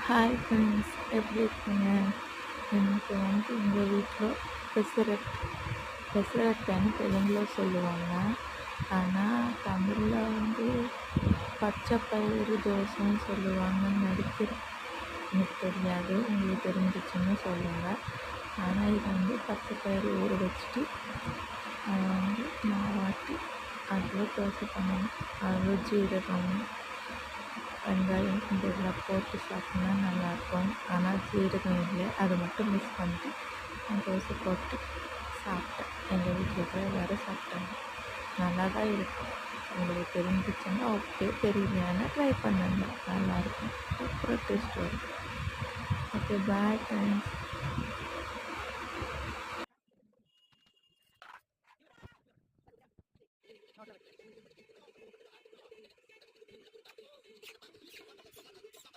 Hi friends, எப்படி இருக்கீங்க? இன்னைக்கு எங்கள் வீட்டில் பெசரட் பெசரட்டைன்னு தெலுங்குல சொல்லுவாங்க. ஆனால் தமிழில் பச்சை பயிறு தோசைன்னு சொல்லுவாங்கன்னு நினைக்கிறேன். எனக்கு தெரியாது, உங்களுக்கு தெரிஞ்சிச்சுன்னு சொல்லுங்கள். ஆனால் இது பச்சை பயிறு ஊற வச்சுட்டு மாவாட்டி அதில் தோசை பண்ணணும். அதில் ஜீரகம், வெங்காயம் இதெல்லாம் போட்டு சாப்பிட்னா நல்லாயிருக்கும். ஆனால் ஜீரகம் இல்லை, அதை மட்டும் மிக்ஸ் பண்ணிட்டு நான் தோசை போட்டு சாப்பிட்டேன். எங்கள் வீட்டில் இருக்கிற எல்லோரும் சாப்பிட்டாங்க. நல்லா தான் இருக்கும். உங்களுக்கு தெரிஞ்சிச்சுன்னா ஓகே, தெரியலையானா ட்ரை பண்ணுங்க. நல்லாயிருக்கும், சூப்பராக டேஸ்ட் வரும். Okay, bye friends.